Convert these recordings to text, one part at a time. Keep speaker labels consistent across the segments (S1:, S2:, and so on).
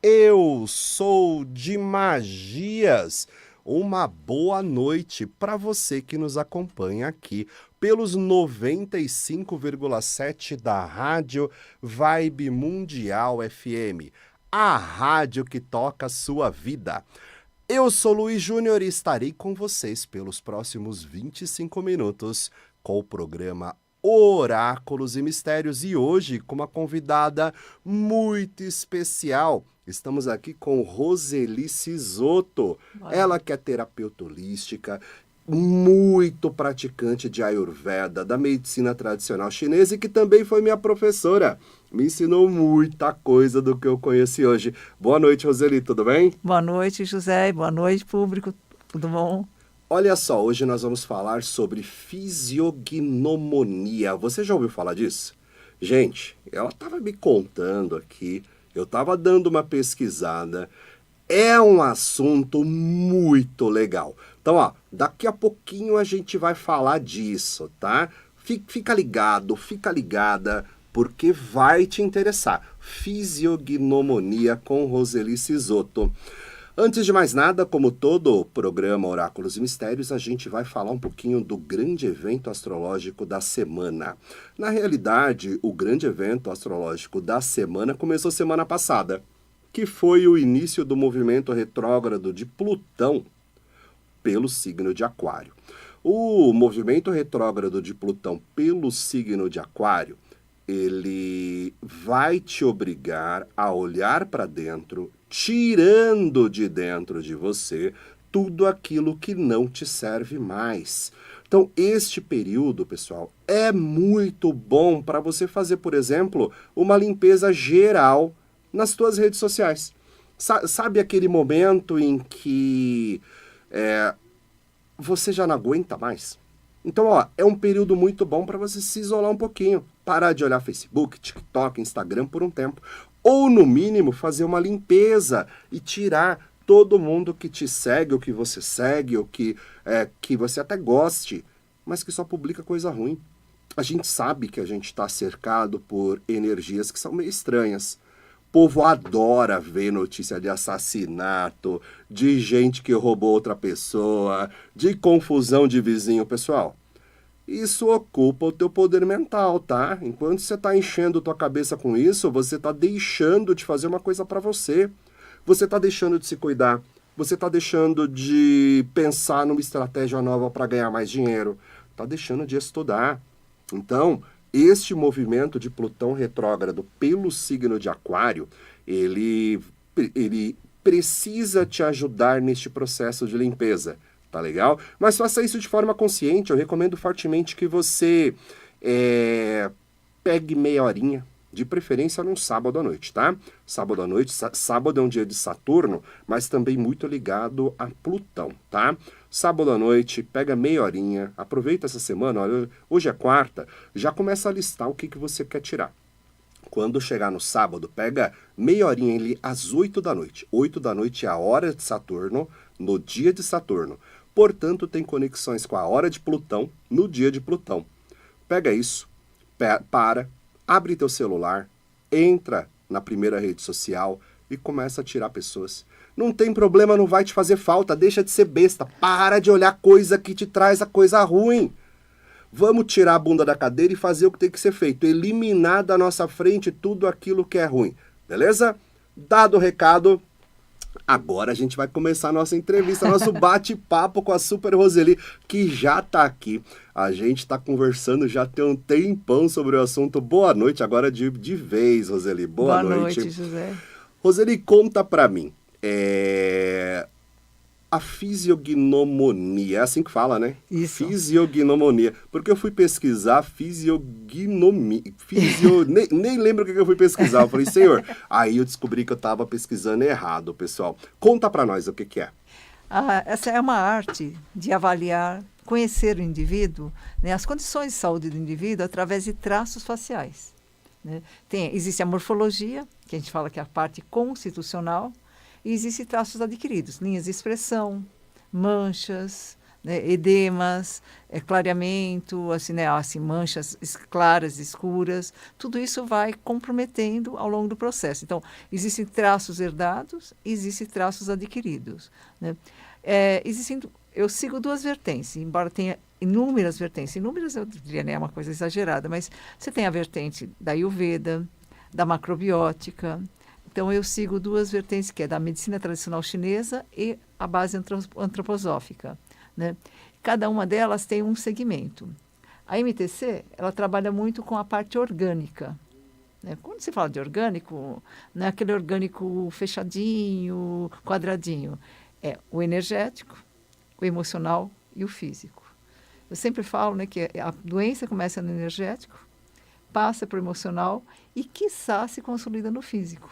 S1: Eu sou de Magias. Uma boa noite para você que nos acompanha aqui pelos 95,7 da Rádio Vibe Mundial FM, a rádio que toca a sua vida. Eu sou Luiz Júnior e estarei com vocês pelos próximos 25 minutos com o programa Oráculos e Mistérios, e hoje com uma convidada muito especial. Estamos aqui com Roseli Cizotto. Ela que é terapeuta holística, muito praticante de Ayurveda, da medicina tradicional chinesa, e que também foi minha professora. Me ensinou muita coisa do que eu conheci hoje. Boa noite, Roseli, tudo bem?
S2: Boa noite, José. Boa noite, público. Tudo bom?
S1: Olha só, hoje nós vamos falar sobre fisiognomonia. Você já ouviu falar disso? Gente, ela estava me contando aqui, eu estava dando uma pesquisada. É um assunto muito legal. Então, ó, daqui a pouquinho a gente vai falar disso, tá? Fica ligado, fica ligada, porque vai te interessar. Fisiognomonia com Roseli Cizotto. Antes de mais nada, como todo o programa Oráculos e Mistérios, a gente vai falar um pouquinho do grande evento astrológico da semana. Na realidade, o grande evento astrológico da semana começou semana passada, que foi o início do movimento retrógrado de Plutão pelo signo de Aquário. O movimento retrógrado de Plutão pelo signo de Aquário, ele vai te obrigar a olhar para dentro, tirando de dentro de você tudo aquilo que não te serve mais. Então, este período, pessoal, é muito bom para você fazer, por exemplo, uma limpeza geral nas suas redes sociais. Sabe aquele momento em que você já não aguenta mais? Então, ó, é um período muito bom para você se isolar um pouquinho. Parar de olhar Facebook, TikTok, Instagram por um tempo. Ou, no mínimo, fazer uma limpeza e tirar todo mundo que te segue, ou que você segue, ou que você até goste, mas que só publica coisa ruim. A gente sabe que a gente está cercado por energias que são meio estranhas. O povo adora ver notícia de assassinato, de gente que roubou outra pessoa, de confusão de vizinho, pessoal. Isso ocupa o teu poder mental, tá? Enquanto você está enchendo tua cabeça com isso, você está deixando de fazer uma coisa para você. Você está deixando de se cuidar. Você está deixando de pensar numa estratégia nova para ganhar mais dinheiro. Está deixando de estudar. Então, este movimento de Plutão retrógrado pelo signo de Aquário, ele precisa te ajudar neste processo de limpeza. Tá legal? Mas faça isso de forma consciente. Eu recomendo fortemente que você pegue meia horinha, de preferência num sábado à noite, tá? Sábado à noite, sábado é um dia de Saturno, mas também muito ligado a Plutão, tá? Sábado à noite, pega meia horinha, aproveita essa semana, olha, hoje é quarta, já começa a listar o que você quer tirar. Quando chegar no sábado, pega meia horinha ali às 8 da noite. 8 da noite é a hora de Saturno, no dia de Saturno. Portanto, tem conexões com a hora de Plutão, no dia de Plutão. Pega isso, abre teu celular, entra na primeira rede social e começa a tirar pessoas. Não tem problema, não vai te fazer falta, deixa de ser besta, para de olhar coisa que te traz a coisa ruim. Vamos tirar a bunda da cadeira e fazer o que tem que ser feito, eliminar da nossa frente tudo aquilo que é ruim, beleza? Dado o recado, agora a gente vai começar a nossa entrevista, nosso bate-papo com a Super Roseli, que já está aqui. A gente está conversando já tem um tempão sobre o assunto. Boa noite, agora de vez, Roseli. Boa noite.
S2: Boa noite, José.
S1: Roseli, conta para mim. A fisiognomonia, é assim que fala, né?
S2: Isso.
S1: Fisiognomonia. Porque eu fui pesquisar fisiognomia. Nem lembro o que eu fui pesquisar. Eu falei, senhor, aí eu descobri que eu estava pesquisando errado, pessoal. Conta para nós o que é.
S2: Essa é uma arte de avaliar, conhecer o indivíduo, né, as condições de saúde do indivíduo através de traços faciais. Né? Existe a morfologia, que a gente fala que é a parte constitucional, e existem traços adquiridos, linhas de expressão, manchas, né, edemas, clareamento, assim, né, assim, manchas claras, escuras, tudo isso vai comprometendo ao longo do processo. Então, existem traços herdados e existem traços adquiridos, né? Eu sigo duas vertentes, embora tenha inúmeras vertentes. Inúmeras, eu diria, né, é uma coisa exagerada, mas você tem a vertente da Ayurveda, da macrobiótica. Então, eu sigo duas vertentes, que é da medicina tradicional chinesa e a base antroposófica, né? Cada uma delas tem um segmento. A MTC, ela trabalha muito com a parte orgânica, né? Quando se fala de orgânico, não é aquele orgânico fechadinho, quadradinho. É o energético, o emocional e o físico. Eu sempre falo, né, que a doença começa no energético, passa para o emocional e, quiçá, se consolida no físico.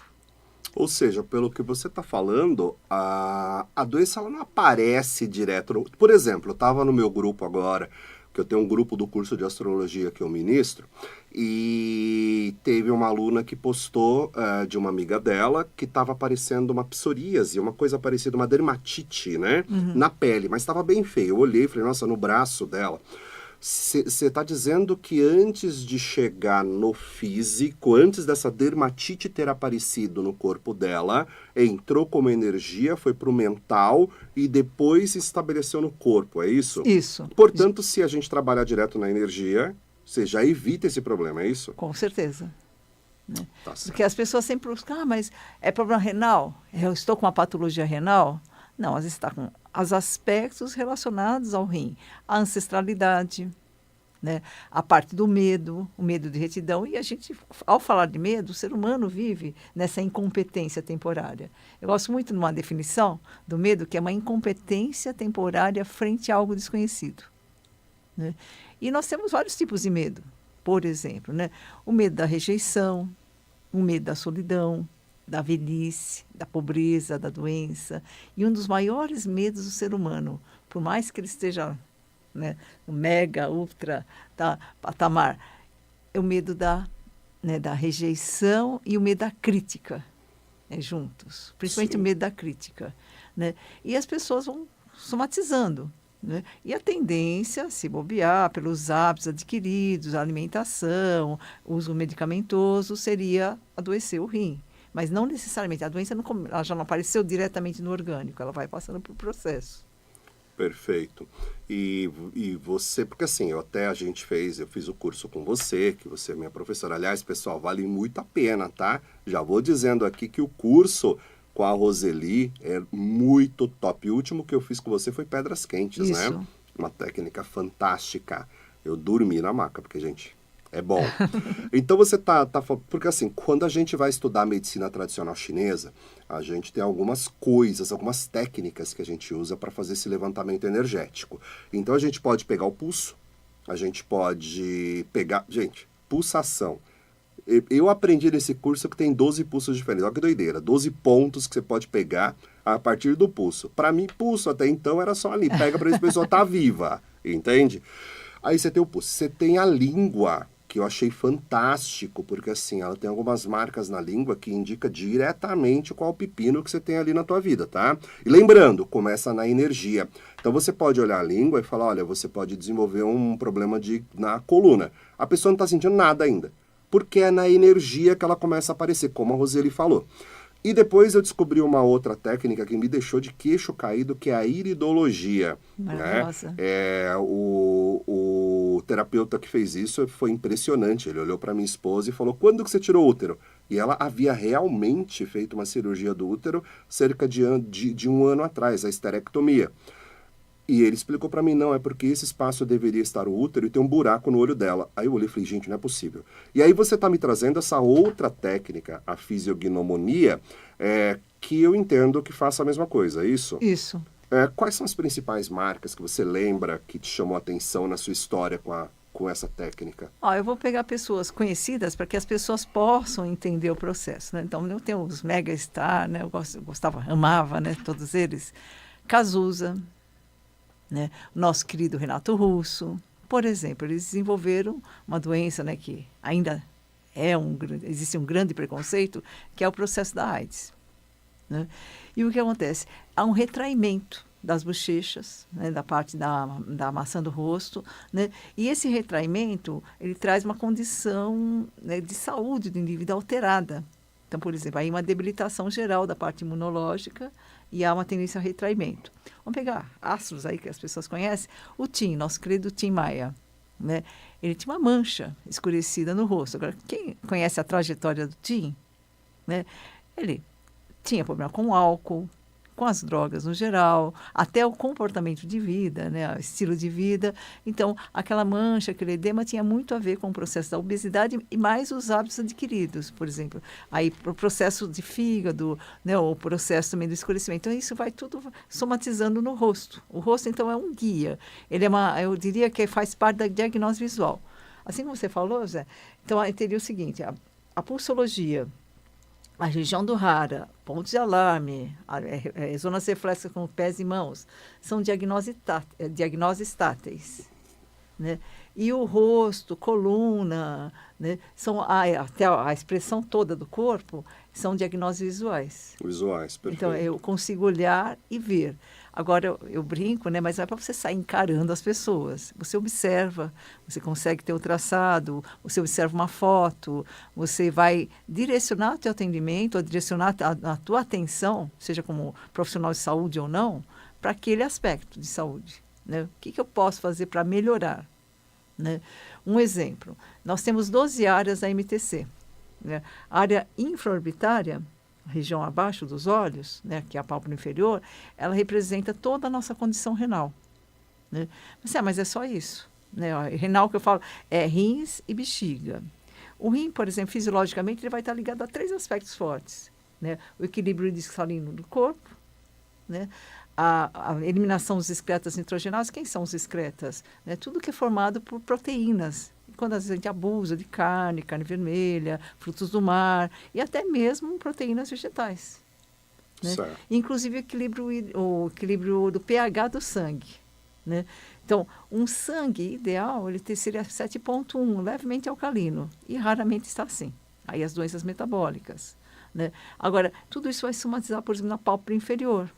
S1: Ou seja, pelo que você está falando, a doença ela não aparece direto. Por exemplo, eu estava no meu grupo agora, que eu tenho um grupo do curso de astrologia que eu ministro, e teve uma aluna que postou de uma amiga dela que estava aparecendo uma psoríase, uma coisa parecida, uma dermatite, né? Na pele, mas estava bem feio. Eu olhei e falei, nossa, no braço dela. Você está dizendo que antes de chegar no físico, antes dessa dermatite ter aparecido no corpo dela, entrou como energia, foi para o mental e depois se estabeleceu no corpo, é isso?
S2: Isso.
S1: Portanto, se a gente trabalhar direto na energia, você já evita esse problema, é isso?
S2: Com certeza. Né?
S1: Tá certo.
S2: Porque as pessoas sempre buscam, mas é problema renal? Eu estou com uma patologia renal? Não, às vezes está com os aspectos relacionados ao rim, a ancestralidade, né? A parte do medo, o medo de retidão. E a gente, ao falar de medo, o ser humano vive nessa incompetência temporária. Eu gosto muito de uma definição do medo, que é uma incompetência temporária frente a algo desconhecido, né? E nós temos vários tipos de medo. Por exemplo, né? O medo da rejeição, o medo da solidão, da velhice, da pobreza, da doença. E um dos maiores medos do ser humano, por mais que ele esteja, né, no mega, ultra patamar, é o medo da rejeição e o medo da crítica, né, juntos. Principalmente
S1: Sim.
S2: o medo da crítica, né? E as pessoas vão somatizando, né? E a tendência, se bobear, pelos hábitos adquiridos, a alimentação, uso medicamentoso, seria adoecer o rim. Mas não necessariamente. A doença ela já não apareceu diretamente no orgânico, ela vai passando por processo.
S1: Perfeito. E você, porque assim, eu fiz o curso com você, que você é minha professora. Aliás, pessoal, vale muito a pena, tá? Já vou dizendo aqui que o curso com a Roseli é muito top. O último que eu fiz com você foi Pedras Quentes,
S2: Isso.
S1: né? Uma técnica fantástica. Eu dormi na maca, porque, gente, é bom. Então você porque assim, quando a gente vai estudar medicina tradicional chinesa, a gente tem algumas coisas, algumas técnicas que a gente usa para fazer esse levantamento energético. Então a gente pode pegar o pulso, a gente pode pegar, gente, pulsação. Eu aprendi nesse curso que tem 12 pulsos diferentes. Olha que doideira, 12 pontos que você pode pegar a partir do pulso. Para mim, pulso até então era só ali, pega para ver se a pessoa tá viva, entende? Aí você tem o pulso, você tem a língua, que eu achei fantástico, porque assim, ela tem algumas marcas na língua que indica diretamente qual pepino que você tem ali na tua vida, tá? E lembrando, começa na energia. Então você pode olhar a língua e falar, olha, você pode desenvolver um problema na coluna. A pessoa não está sentindo nada ainda, porque é na energia que ela começa a aparecer, como a Roseli falou. E depois eu descobri uma outra técnica que me deixou de queixo caído, que é a iridologia.
S2: Maravilhosa.
S1: Né? O terapeuta que fez isso foi impressionante. Ele olhou para minha esposa e falou, quando que você tirou o útero? E ela havia realmente feito uma cirurgia do útero cerca de um ano atrás, a esterectomia. E ele explicou para mim, não, é porque esse espaço deveria estar o útero e tem um buraco no olho dela. Aí eu olhei e falei, gente, não é possível. E aí você está me trazendo essa outra técnica, a fisiognomonia, que eu entendo que faça a mesma coisa, é isso?
S2: Isso.
S1: Quais são as principais marcas que você lembra que te chamou a atenção na sua história com essa técnica?
S2: Eu vou pegar pessoas conhecidas para que as pessoas possam entender o processo, né? Então, eu tenho os mega star, né? Eu gostava, amava, né? Todos eles. Cazuza, né? Nosso querido Renato Russo, por exemplo, eles desenvolveram uma doença, né, que ainda existe um grande preconceito, que é o processo da AIDS, né? E o que acontece? Há um retraimento das bochechas, né, da parte da maçã do rosto, né? E esse retraimento, ele traz uma condição, né, de saúde do indivíduo alterada. Então, por exemplo, aí uma debilitação geral da parte imunológica e há uma tendência ao retraimento. Vamos pegar astros aí que as pessoas conhecem. O Tim, nosso querido Tim Maia, né? Ele tinha uma mancha escurecida no rosto. Agora, quem conhece a trajetória do Tim, né? Ele tinha problema com o álcool, com as drogas no geral, até o comportamento de vida, né, o estilo de vida. Então, aquela mancha, aquele edema tinha muito a ver com o processo da obesidade e mais os hábitos adquiridos, por exemplo. Aí, o processo de fígado, né, o processo também do escurecimento. Então, isso vai tudo somatizando no rosto. O rosto, então, é um guia. Ele é eu diria que faz parte da diagnose visual. Assim como você falou, Zé, então, aí teria o seguinte, a pulsologia, a região do Hara, pontos de alarme, zonas reflexas com pés e mãos, são diagnoses táteis, né? E o rosto, coluna, né? Até a expressão toda do corpo são diagnoses visuais.
S1: Visuais, perfeito.
S2: Então, eu consigo olhar e ver. Agora, eu brinco, né? Mas não é para você sair encarando as pessoas. Você observa, você consegue ter o traçado, você observa uma foto, você vai direcionar o teu atendimento, ou direcionar a tua atenção, seja como profissional de saúde ou não, para aquele aspecto de saúde, né? O que eu posso fazer para melhorar, né? Um exemplo, nós temos 12 áreas da MTC, né? A área infraorbitária, região abaixo dos olhos, né, que é a pálpebra inferior, ela representa toda a nossa condição renal, né? Mas é só isso, né? O renal que eu falo é rins e bexiga. O rim, por exemplo, fisiologicamente, ele vai estar ligado a 3 aspectos fortes, né? O equilíbrio hidrossalino do corpo, né? A eliminação dos excretas nitrogenados. Quem são os excretas? Né? Tudo que é formado por proteínas. Quando às vezes a gente abusa de carne vermelha, frutos do mar e até mesmo proteínas vegetais, né? Inclusive o equilíbrio do pH do sangue, né? Então, um sangue ideal ele seria 7,1, levemente alcalino, e raramente está assim. Aí as doenças metabólicas, né? Agora, tudo isso vai somatizar, por exemplo, na pálpebra inferior.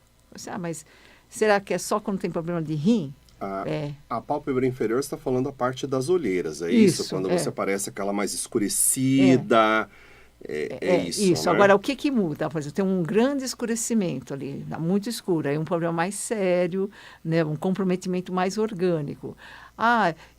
S2: Mas será que é só quando tem problema de rim?
S1: A pálpebra inferior está falando a parte das olheiras, é isso? Quando você aparece aquela mais escurecida, isso.
S2: Isso.
S1: Né?
S2: Agora, o que muda? Por exemplo, tem um grande escurecimento ali, muito escuro, aí um problema mais sério, né? Um comprometimento mais orgânico.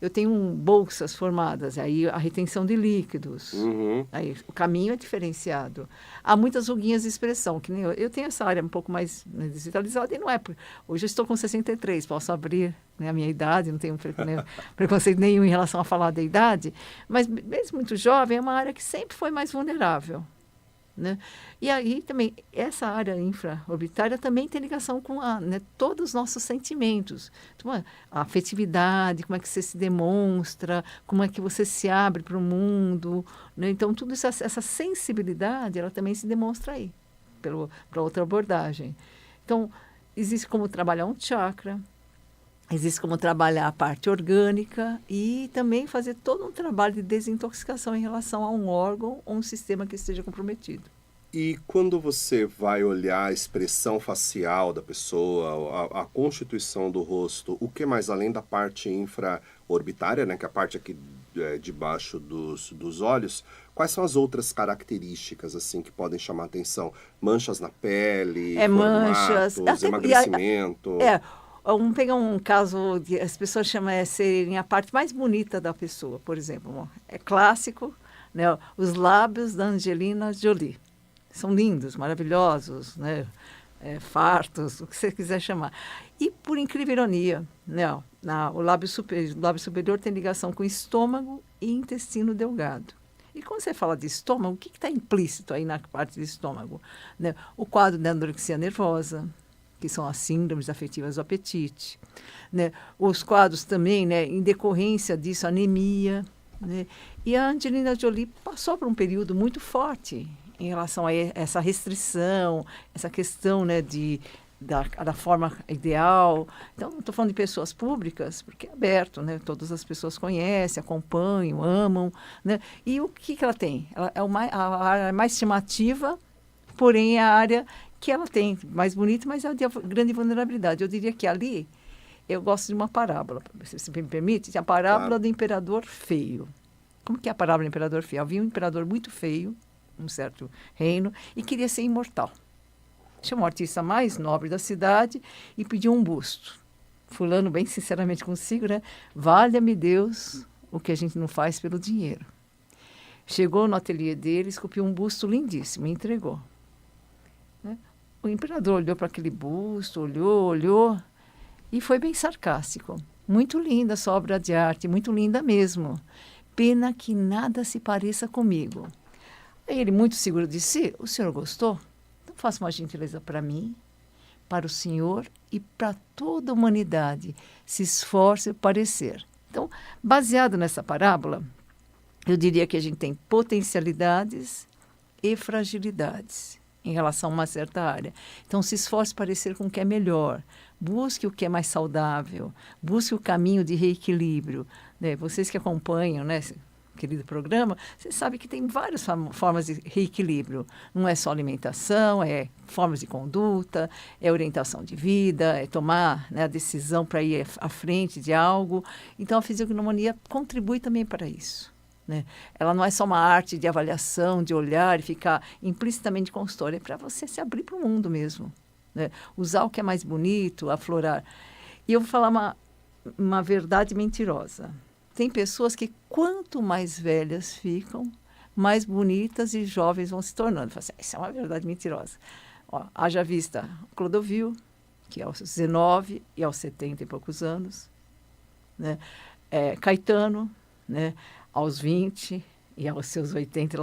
S2: Eu tenho bolsas formadas, aí a retenção de líquidos.
S1: Uhum.
S2: Aí o caminho é diferenciado. Há muitas ruguinhas de expressão, que nem eu tenho essa área um pouco mais, né, digitalizada, e não é. Hoje eu estou com 63, posso abrir, né, a minha idade, não tenho preconceito nenhum em relação a falar da idade, mas mesmo muito jovem, é uma área que sempre foi mais vulnerável, né? E aí também, essa área infraorbitária também tem ligação com né, todos os nossos sentimentos. Então, a afetividade, como é que você se demonstra, como é que você se abre para o mundo, né? Então, tudo isso, essa sensibilidade, ela também se demonstra aí, para outra abordagem. Então, existe como trabalhar um chakra, existe como trabalhar a parte orgânica e também fazer todo um trabalho de desintoxicação em relação a um órgão ou um sistema que esteja comprometido.
S1: E quando você vai olhar a expressão facial da pessoa, a constituição do rosto, o que mais, além da parte infraorbitária, né, que é a parte aqui debaixo dos olhos, quais são as outras características assim que podem chamar a atenção? Manchas na pele,
S2: manchas,
S1: emagrecimento...
S2: Vamos pegar um caso que as pessoas chamam serem a parte mais bonita da pessoa, por exemplo. É clássico, né? Os lábios da Angelina Jolie. São lindos, maravilhosos, né? Fartos, o que você quiser chamar. E, por incrível ironia, né? O lábio superior tem ligação com estômago e intestino delgado. E quando você fala de estômago, o que está implícito aí na parte do estômago? Né? O quadro da anorexia nervosa, que são as síndromes afetivas do apetite, né? Os quadros também, né, em decorrência disso, anemia, né? E a Angelina Jolie passou por um período muito forte em relação a essa restrição, essa questão, né, da forma ideal. Então, não estou falando de pessoas públicas, porque é aberto, né? Todas as pessoas conhecem, acompanham, amam, né? E o que ela tem? Ela é a área mais estimativa, porém é a área que ela tem mais bonita, mas é de grande vulnerabilidade. Eu diria que ali eu gosto de uma parábola, se você me permite, a parábola
S1: Claro.
S2: do imperador feio. Como que é a parábola do imperador feio? Havia um imperador muito feio, um certo reino, e queria ser imortal. Chamou o artista mais nobre da cidade e pediu um busto. Fulano, bem sinceramente consigo, né? Valha-me Deus o que a gente não faz pelo dinheiro. Chegou no ateliê dele, esculpiu um busto lindíssimo e entregou. Né? O imperador olhou para aquele busto, olhou e foi bem sarcástico. Muito linda essa obra de arte, muito linda mesmo. Pena que nada se pareça comigo. Aí ele, muito seguro de si, o senhor gostou? Então faça uma gentileza para mim, para o senhor e para toda a humanidade. Se esforce para parecer. Então, baseado nessa parábola, eu diria que a gente tem potencialidades e fragilidades em relação a uma certa área. Então, se esforce para parecer com o que é melhor. Busque o que é mais saudável. Busque o caminho de reequilíbrio. Né? Vocês que acompanham, né, esse querido programa, vocês sabem que tem várias formas de reequilíbrio. Não é só alimentação, é formas de conduta, é orientação de vida, é tomar, né, a decisão para ir à frente de algo. Então, a fisiognomonia contribui também para isso. Né? Ela não é só uma arte de avaliação, de olhar e ficar implicitamente consultória, é para você se abrir para o mundo mesmo. Né? Usar o que é mais bonito, aflorar. E eu vou falar uma verdade mentirosa. Tem pessoas que, quanto mais velhas ficam, mais bonitas e jovens vão se tornando. Assim, isso é uma verdade mentirosa. Ó, haja vista Clodovil, que é aos 19 e aos 70 e poucos anos. Né? Caetano, né? Aos 20 e aos seus 80,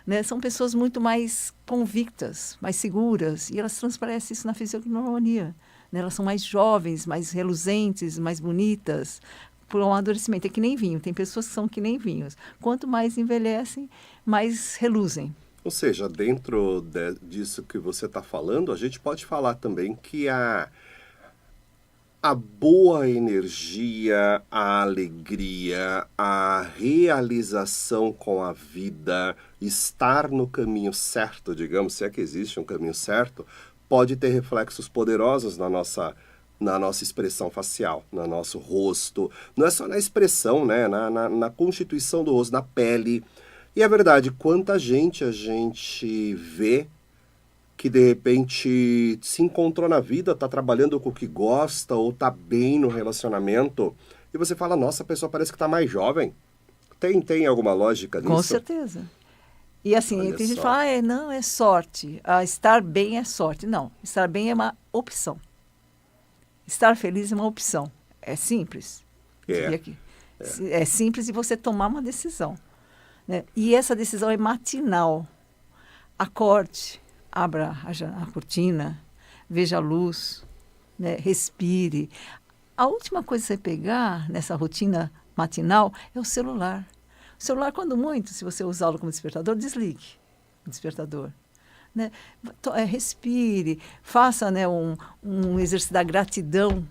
S2: né? São pessoas muito mais convictas, mais seguras, e elas transparecem isso na fisiognomonia. Né? Elas são mais jovens, mais reluzentes, mais bonitas, por um amadurecimento. É que nem vinho, tem pessoas que são que nem vinhos. Quanto mais envelhecem, mais reluzem.
S1: Ou seja, dentro disso que você está falando, a gente pode falar também que a boa energia, a alegria, a realização com a vida, estar no caminho certo, digamos, se é que existe um caminho certo, pode ter reflexos poderosos na nossa expressão facial, no nosso rosto. Não é só na expressão, né? Na constituição do rosto, na pele. E é verdade, quanta gente a gente vê que de repente se encontrou na vida, está trabalhando com o que gosta ou está bem no relacionamento, e você fala, nossa, a pessoa parece que está mais jovem. Tem alguma lógica nisso?
S2: Com certeza. E assim,
S1: Olha
S2: tem gente que
S1: só.
S2: fala, não, é sorte. Estar bem é sorte. Não, estar bem é uma opção. Estar feliz é uma opção. É simples. Diria que é simples de você tomar uma decisão. Né? E essa decisão é matinal. Acorde, abra a cortina, veja a luz, né? Respire. A última coisa que você pegar nessa rotina matinal é o celular. O celular, quando muito, se você usá-lo como despertador, desligue o despertador. Né? Respire, faça, né, um exercício da gratidão.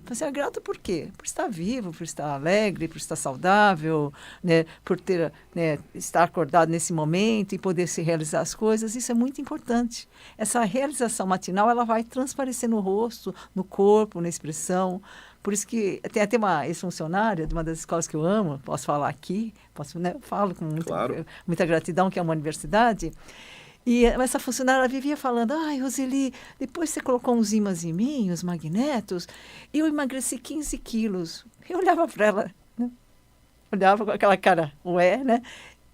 S2: Você é grato por quê? Por estar vivo, por estar alegre, por estar saudável, né, por ter, né, estar acordado nesse momento e poder se realizar as coisas. Isso é muito importante. Essa realização matinal, ela vai transparecer no rosto, no corpo, na expressão. Por isso que tem até uma ex-funcionária de uma das escolas que eu amo, posso falar aqui, né, falo com muita gratidão, que é uma universidade. E essa funcionária vivia falando, ai, Roseli, depois você colocou uns ímãs em mim, os magnetos, e eu emagreci 15 quilos. Eu olhava para ela, né? Olhava com aquela cara, né?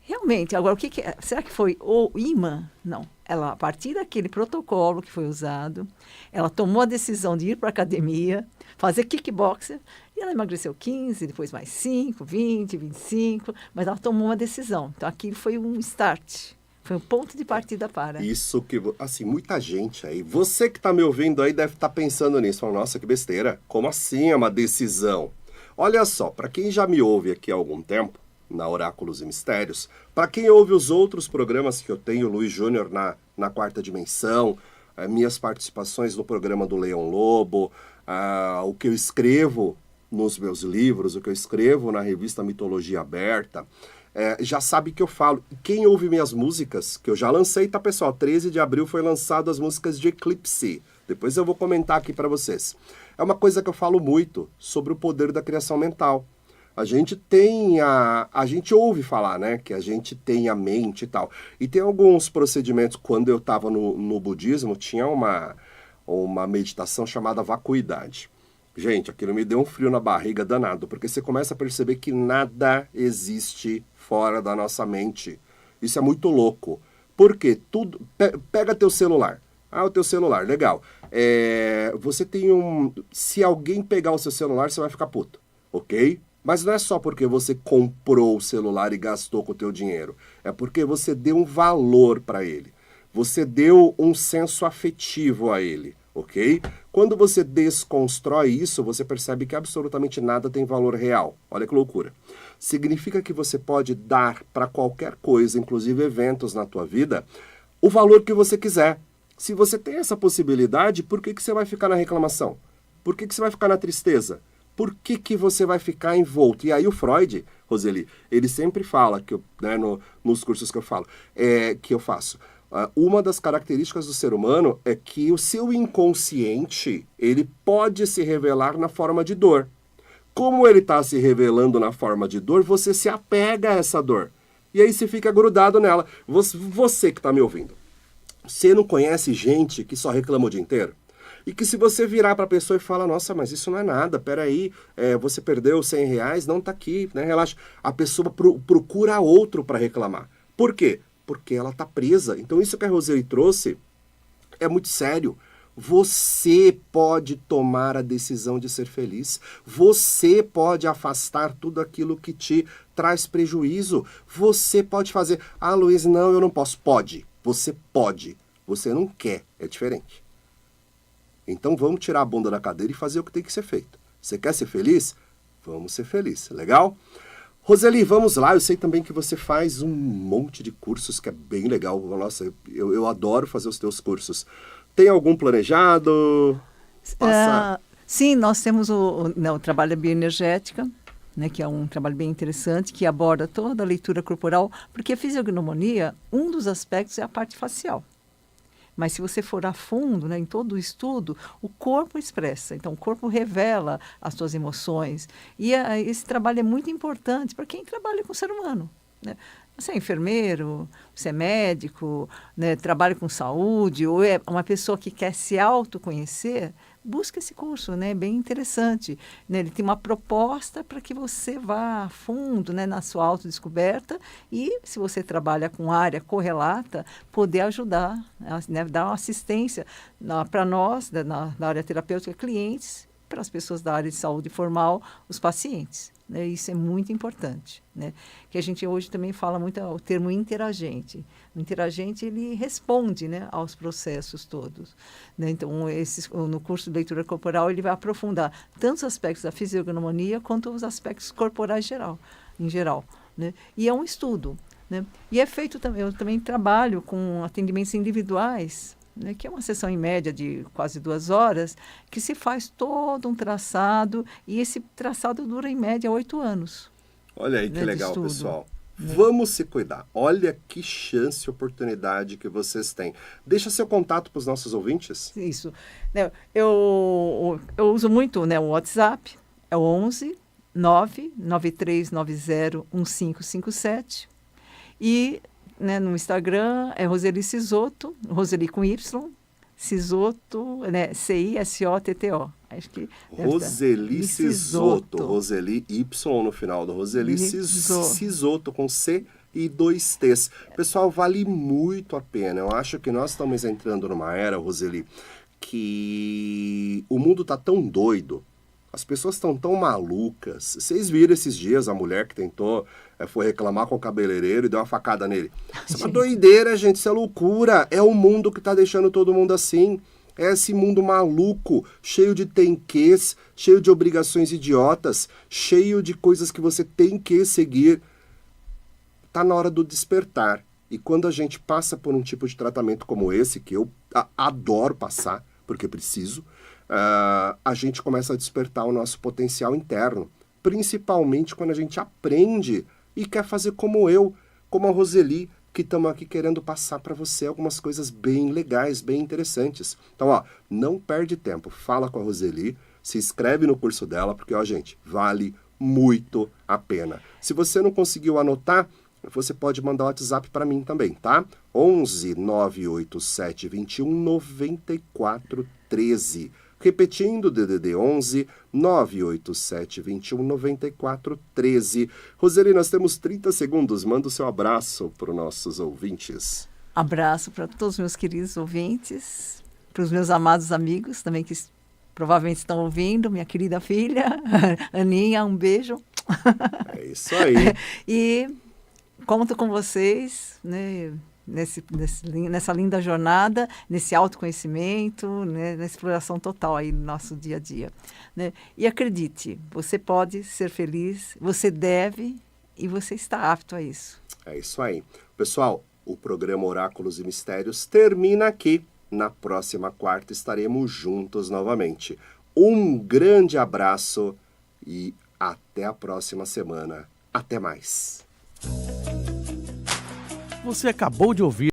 S2: Realmente, agora, o que é? Será que foi o imã? Não. Ela, a partir daquele protocolo que foi usado, ela tomou a decisão de ir para a academia, fazer kickboxer, e ela emagreceu 15, depois mais 5, 20, 25, mas ela tomou uma decisão. Então, aquilo foi um start. Foi um ponto de partida para.
S1: Isso que, assim, muita gente aí, você que está me ouvindo aí deve estar pensando nisso. Fala, nossa, que besteira. Como assim é uma decisão? Olha só, para quem já me ouve aqui há algum tempo, na Oráculos e Mistérios, para quem ouve os outros programas que eu tenho, Luiz Júnior na Quarta Dimensão, minhas participações no programa do Leão Lobo, o que eu escrevo nos meus livros, o que eu escrevo na revista Mitologia Aberta, já sabe que eu falo. E quem ouve minhas músicas, que eu já lancei, tá, pessoal? 13 de abril foi lançado as músicas de Eclipse. Depois eu vou comentar aqui para vocês. É uma coisa que eu falo muito sobre o poder da criação mental. A gente ouve falar, né, que a gente tem a mente e tal. E tem alguns procedimentos, quando eu estava no budismo, tinha uma meditação chamada vacuidade. Gente, aquilo me deu um frio na barriga danado, porque você começa a perceber que nada existe fora da nossa mente. Isso é muito louco. Por quê? Tudo, pega teu celular. Ah, o teu celular, legal. Você tem se alguém pegar o seu celular, você vai ficar puto, ok? Mas não é só porque você comprou o celular e gastou com o teu dinheiro. É porque você deu um valor para ele. Você deu um senso afetivo a ele, ok? Quando você desconstrói isso, você percebe que absolutamente nada tem valor real. Olha que loucura. Significa que você pode dar para qualquer coisa, inclusive eventos na tua vida, o valor que você quiser. Se você tem essa possibilidade, por que você vai ficar na reclamação? Por que você vai ficar na tristeza? Por que você vai ficar envolto? E aí o Freud, Roseli, ele sempre fala, nos cursos que eu falo, que eu faço, uma das características do ser humano é que o seu inconsciente, ele pode se revelar na forma de dor. Como ele está se revelando na forma de dor, você se apega a essa dor. E aí você fica grudado nela. Você que está me ouvindo, você não conhece gente que só reclama o dia inteiro? E que se você virar para a pessoa e falar, nossa, mas isso não é nada, peraí, você perdeu R$100, não tá aqui, né? Relaxa. A pessoa procura outro para reclamar. Por quê? Porque ela tá presa. Então isso que a Roseli trouxe é muito sério. Você pode tomar a decisão de ser feliz. Você pode afastar tudo aquilo que te traz prejuízo. Você pode fazer, Luiz, não, eu não posso. Pode. Você pode. Você não quer. É diferente. Então vamos tirar a bunda da cadeira e fazer o que tem que ser feito. Você quer ser feliz? Vamos ser felizes. Legal? Roseli, vamos lá. Eu sei também que você faz um monte de cursos que é bem legal. Nossa, eu adoro fazer os teus cursos. Tem algum planejado?
S2: Sim, nós temos o trabalho da bioenergética, né, que é um trabalho bem interessante, que aborda toda a leitura corporal, porque a fisiognomonia, um dos aspectos é a parte facial. Mas se você for a fundo, né, em todo o estudo, o corpo expressa. Então, o corpo revela as suas emoções. E esse trabalho é muito importante para quem trabalha com o ser humano, né? Você é enfermeiro, você é médico, né, trabalha com saúde, ou é uma pessoa que quer se autoconhecer, busca esse curso, né, bem interessante. Né, ele tem uma proposta para que você vá a fundo, né, na sua autodescoberta e, se você trabalha com área correlata, poder ajudar, né, dar uma assistência para nós, na área terapêutica, clientes, para as pessoas da área de saúde formal, os pacientes. Né? Isso é muito importante. Né? Que a gente hoje também fala muito o termo interagente. O interagente, ele responde, né, aos processos todos. Né? Então, no curso de leitura corporal, ele vai aprofundar tanto os aspectos da fisiognomonia quanto os aspectos corporais em geral. Né? E é um estudo. Né? E é feito também, eu também trabalho com atendimentos individuais, né, que é uma sessão em média de quase 2 horas, que se faz todo um traçado, e esse traçado dura em média 8 anos.
S1: Olha aí que legal, pessoal. Vamos se cuidar. Olha que chance e oportunidade que vocês têm. Deixa seu contato para os nossos ouvintes.
S2: Isso. Eu uso muito, né, o WhatsApp, é o 11 99390 1557, e né, no Instagram é Roseli Cisotto, Roseli com Y, Cisotto, né, Cisotto. Acho que
S1: Roseli Cisotto, Roseli Y no final do Roseli Cisotto com C e 2 T's. Pessoal, vale muito a pena. Eu acho que nós estamos entrando numa era, Roseli, que o mundo tá tão doido. As pessoas estão tão malucas. Vocês viram esses dias a mulher que tentou, foi reclamar com o cabeleireiro e deu uma facada nele. Isso é uma doideira, gente. Isso é loucura. É o mundo que está deixando todo mundo assim. É esse mundo maluco, cheio de tenquês, cheio de obrigações idiotas, cheio de coisas que você tem que seguir. Tá na hora do despertar. E quando a gente passa por um tipo de tratamento como esse, que eu adoro passar, porque preciso, a gente começa a despertar o nosso potencial interno, principalmente quando a gente aprende e quer fazer como eu, como a Roseli, que estamos aqui querendo passar para você algumas coisas bem legais, bem interessantes. Então, ó, não perde tempo, fala com a Roseli, se inscreve no curso dela, porque, ó, gente, vale muito a pena. Se você não conseguiu anotar, você pode mandar o WhatsApp para mim também, tá? 11 987 21 94 13. Repetindo, DDD 11 987 21 94 13. Roseli, nós temos 30 segundos. Manda o seu abraço para os nossos ouvintes.
S2: Abraço para todos os meus queridos ouvintes, para os meus amados amigos também que provavelmente estão ouvindo, minha querida filha, Aninha, um beijo.
S1: É isso aí.
S2: E conto com vocês, né, nessa linda jornada, nesse autoconhecimento, né, na exploração total aí no nosso dia a dia. Né? E acredite, você pode ser feliz, você deve e você está apto a isso.
S1: É isso aí. Pessoal, o programa Oráculos e Mistérios termina aqui. Na próxima quarta estaremos juntos novamente. Um grande abraço e até a próxima semana. Até mais.
S3: Você acabou de ouvir